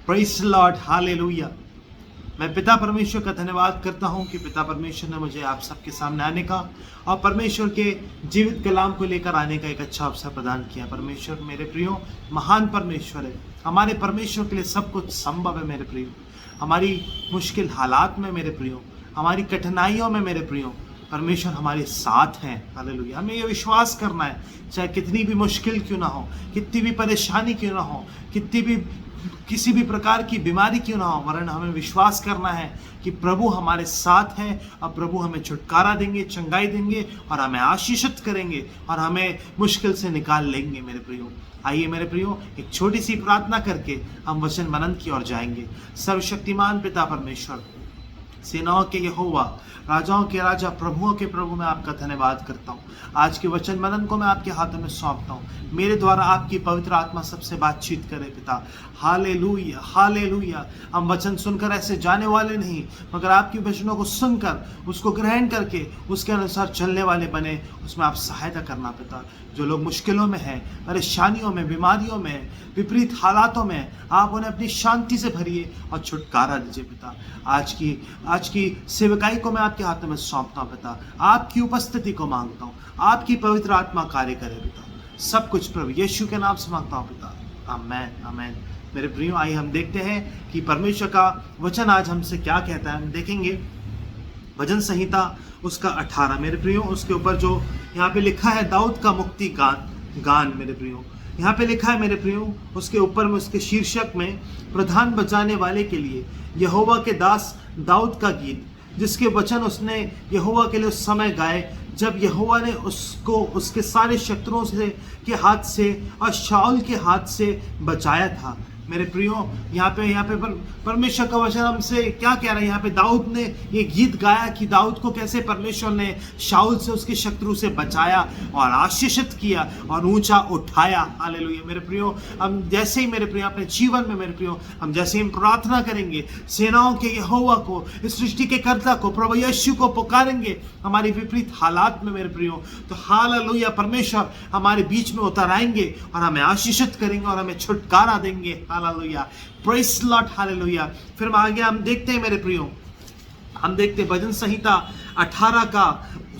Praise Lord, hallelujah. मैं पिता परमेश्वर का धन्यवाद करता हूं कि पिता परमेश्वर ने मुझे आप सबके सामने आने का और परमेश्वर के जीवित कलाम को लेकर आने का एक अच्छा अवसर प्रदान किया। परमेश्वर मेरे प्रियो महान परमेश्वर है। हमारे परमेश्वर के लिए सब कुछ संभव है मेरे प्रियो। हमारी मुश्किल हालात में मेरे प्रियो, हमारी कठिनाइयों में मेरे प्रियो, परमेश्वर हमारे साथ हैं। हालेलुया। हमें ये विश्वास करना है, चाहे कितनी भी मुश्किल क्यों ना हो, कितनी भी परेशानी क्यों ना हो, किसी भी प्रकार की बीमारी क्यों ना हो, वरन हमें विश्वास करना है कि प्रभु हमारे साथ हैं और प्रभु हमें छुटकारा देंगे, चंगाई देंगे और हमें आशीषित करेंगे और हमें मुश्किल से निकाल लेंगे मेरे प्रियो। आइए मेरे प्रियो, एक छोटी सी प्रार्थना करके हम वचन मनन की ओर जाएंगे। सर्वशक्तिमान पिता परमेश्वर, सेनाओं के यहोवा, राजाओं के राजा, प्रभुओं के प्रभु, मैं आपका धन्यवाद करता हूँ। आज के वचन मनन को मैं आपके हाथों में सौंपता हूँ। मेरे द्वारा आपकी पवित्र आत्मा सबसे बातचीत करे पिता। Hallelujah, hallelujah. हम वचन सुनकर ऐसे जाने वाले नहीं, मगर आपके वचनों को सुनकर उसको ग्रहण करके उसके अनुसार चलने वाले बने। उसमें आप सहायता करना पिता। जो लोग मुश्किलों में हैं, परेशानियों में, बीमारियों में, विपरीत हालातों में, आप उन्हें अपनी शांति से भरिए और छुटकारा दीजिए पिता। आज की सेवकाई को मैं आपके हाथों में सौंपता हूँ पिता। आपकी उपस्थिति को मांगता हूँ, आपकी पवित्र आत्मा कार्य करे पिता। सब कुछ प्रभु यीशु के नाम से मांगता हूँ पिता। आमेन, आमेन। मेरे प्रियो, आइए हम देखते हैं कि परमेश्वर का वचन आज हमसे क्या कहता है। हम देखेंगे भजन संहिता उसका 18 मेरे प्रियो, उसके ऊपर जो यहाँ पे लिखा है दाऊद का मुक्ति गान मेरे प्रियो, यहाँ पे लिखा है मेरे प्रियो, उसके ऊपर में उसके शीर्षक में प्रधान बजाने वाले के लिए यहोवा के दास दाऊद का गीत, जिसके वचन उसने यहोवा के लिए उस समय गाए जब यहोवा ने उसको उसके सारे शत्रुओं से के हाथ से और शाऊल के हाथ से बचाया था। मेरे प्रियो, यहाँ पे परमेश्वर का वचन हमसे क्या कह रहा है। यहाँ पे दाऊद ने ये गीत गाया कि दाऊद को कैसे परमेश्वर ने शाऊल से, उसके शत्रु से बचाया और आशीषित किया और ऊंचा उठाया। हालेलुया। मेरे प्रियो, हम जैसे ही मेरे प्रियो अपने जीवन में मेरे प्रियो, हम जैसे ही प्रार्थना करेंगे, सेनाओं के यहोवा को, इस सृष्टि के कर्ता को, प्रभु यीशु को पुकारेंगे हमारी विपरीत हालात में मेरे प्रियो, तो हालेलुया, परमेश्वर हमारे बीच में उतर आएंगे और हमें आशीषित करेंगे और हमें छुटकारा देंगे। Hallelujah, praise Lord, hallelujah. फिर आगे हम देखते हैं मेरे प्रियो, हम देखते हैं भजन संहिता 18 का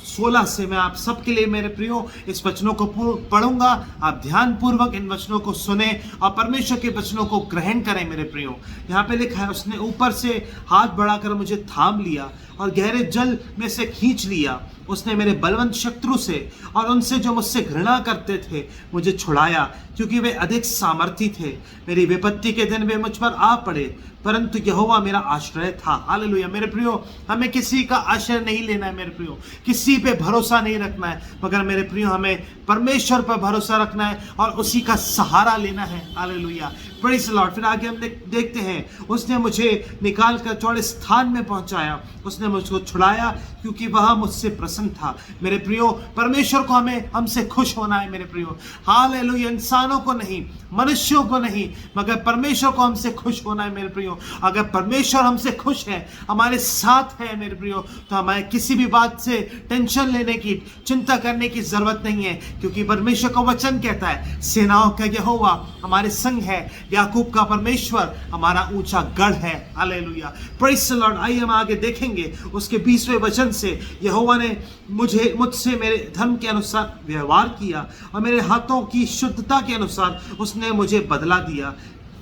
16 से। मैं आप सबके लिए मेरे प्रियो इस वचनों को पढ़ूंगा। आप ध्यान पूर्वक इन वचनों को सुने और परमेश्वर के वचनों को ग्रहण करें मेरे प्रियो। यहाँ पे लिखा है, उसने ऊपर से हाथ बढ़ाकर मुझे थाम लिया और गहरे जल में से खींच लिया। उसने मेरे बलवंत शत्रु से और उनसे जो मुझसे घृणा करते थे मुझे छुड़ाया, क्योंकि वे अधिक सामर्थी थे। मेरी विपत्ति के दिन वे मुझ पर आ पड़े, परंतु यहोवा मेरा आश्रय था। हालेलुया। मेरे प्रियो, हमें किसी का आश्रय नहीं लेना है मेरे प्रियो, किसी पे भरोसा नहीं रखना है, मगर मेरे प्रियो हमें परमेश्वर पर भरोसा रखना है और उसी का सहारा लेना है। Hallelujah, praise Lord. फिर आगे हम देखते हैं, उसने मुझे निकाल कर चौड़े स्थान में पहुंचाया, उसने मुझको छुड़ाया क्योंकि वह मुझसे प्रसन्न था। मेरे प्रियो, परमेश्वर को हमसे खुश होना है मेरे प्रियो। हालेलुया। इंसानों को नहीं, मनुष्यों को नहीं, मगर परमेश्वर को हमसे खुश होना है मेरे प्रियो। अगर परमेश्वर हमसे खुश है, हमारे साथ है मेरे प्रियो, तो हमें किसी भी बात से टेंशन लेने की, चिंता करने की जरूरत नहीं है, क्योंकि परमेश्वर का वचन कहता है सेनाओं का यहोवा हमारे संग है, याकूब का परमेश्वर हमारा ऊंचा गढ़ है। Hallelujah, praise the Lord. आइए हम आगे देखेंगे उसके 20वें वचन से, यहोवा ने मुझसे मेरे धर्म के अनुसार व्यवहार किया और मेरे हाथों की शुद्धता के अनुसार उसने मुझे बदला दिया।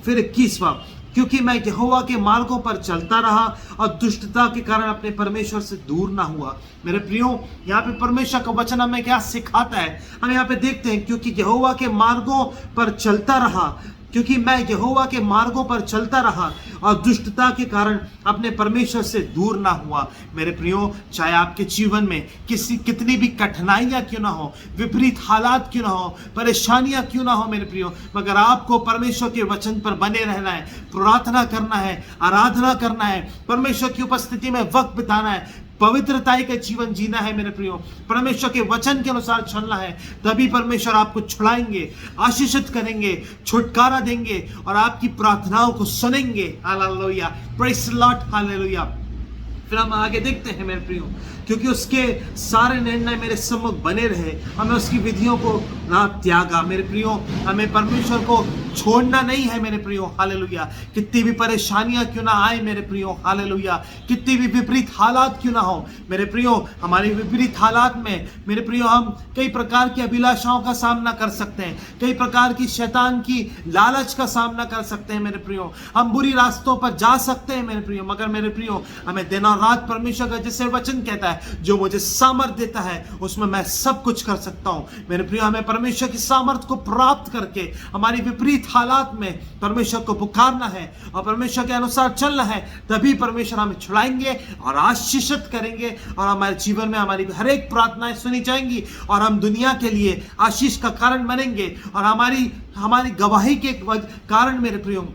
फिर 21वां, क्योंकि मैं यहोवा के मार्गों पर चलता रहा और दुष्टता के कारण अपने परमेश्वर से दूर ना हुआ। मेरे प्रियो, यहाँ पे परमेश्वर का वचन हमें क्या सिखाता है, हम यहाँ पे देखते हैं, क्योंकि यहोवा के मार्गों पर चलता रहा, क्योंकि मैं यहोवा के मार्गों पर चलता रहा और दुष्टता के कारण अपने परमेश्वर से दूर ना हुआ। मेरे प्रियो, चाहे आपके जीवन में कितनी भी कठिनाइयां क्यों ना हो, विपरीत हालात क्यों ना हो, परेशानियां क्यों ना हो मेरे प्रियो, मगर आपको परमेश्वर के वचन पर बने रहना है, प्रार्थना करना है, आराधना करना है, परमेश्वर की उपस्थिति में वक्त बिताना है, पवित्रताई का जीवन जीना है मेरे प्रियो, परमेश्वर के वचन के अनुसार चलना है। तभी परमेश्वर आपको छुड़ाएंगे, आशीषित करेंगे, छुटकारा देंगे और आपकी प्रार्थनाओं को सुनेंगे। Hallelujah, praise the Lord, hallelujah. फिर हम आगे देखते हैं मेरे प्रियो, क्योंकि उसके सारे निर्णय मेरे सम्मुख बने रहे, हमें उसकी विधियों को ना त्यागा मेरे प्रियो। हमें परमेश्वर को छोड़ना नहीं है मेरे प्रियो, हालेलुया। कितनी भी परेशानियां क्यों ना आए मेरे प्रियो, हालेलुया, कितनी भी विपरीत हालात क्यों ना हो मेरे प्रियो, हमारी विपरीत हालात में मेरे प्रियो हम कई प्रकार की अभिलाषाओं का सामना कर सकते हैं, कई प्रकार की शैतान की लालच का सामना कर सकते हैं मेरे प्रियो, हम बुरी रास्तों पर जा सकते हैं मेरे प्रियो, मगर मेरे प्रियो हमें दिन और रात परमेश्वर का जैसे वचन कहता है, जो मुझे सामर्थ देता है उसमें मैं सब कुछ कर सकता हूं मेरे प्रियो। हमें परमेश्वर की सामर्थ को प्राप्त करके हमारी विपरीत हालात में परमेश्वर को पुकारना है और परमेश्वर के अनुसार चलना है, तभी परमेश्वर हमें छुड़ाएंगे और आशीषित करेंगे और हमारे जीवन में हमारी हर एक प्रार्थनाएं सुनी जाएंगी और हम दुनिया के लिए आशीष का कारण बनेंगे और हमारी गवाही के कारण मेरे प्रियो,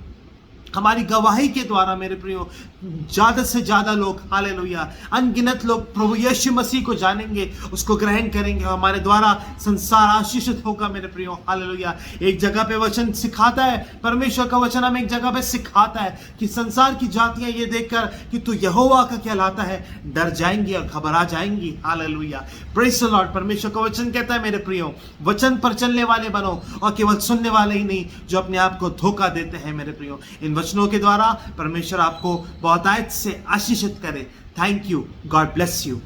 हमारी गवाही के द्वारा मेरे प्रियो ज्यादा से ज्यादा लोग, हालेलुया, अनगिनत लोग प्रभु यीशु मसीह को जानेंगे, उसको ग्रहण करेंगे और हमारे द्वारा संसार आशीषित होगा मेरे प्रियो, हालेलुया। एक जगह पे वचन सिखाता है, परमेश्वर का वचन हमें एक जगह पे सिखाता है कि संसार की जातियां ये देखकर कि तू यहोवा का कहलाता है डर जाएंगी और घबरा जाएंगी, हालेलुया। Praise the Lord. परमेश्वर का वचन कहता है मेरे प्रियो, वचन पर चलने वाले बनो और केवल सुनने वाले ही नहीं जो अपने आप को धोखा देते हैं मेरे प्रियो। इन वचनों के द्वारा परमेश्वर आपको बहुतायत से आशीषित करे। Thank you. God bless you.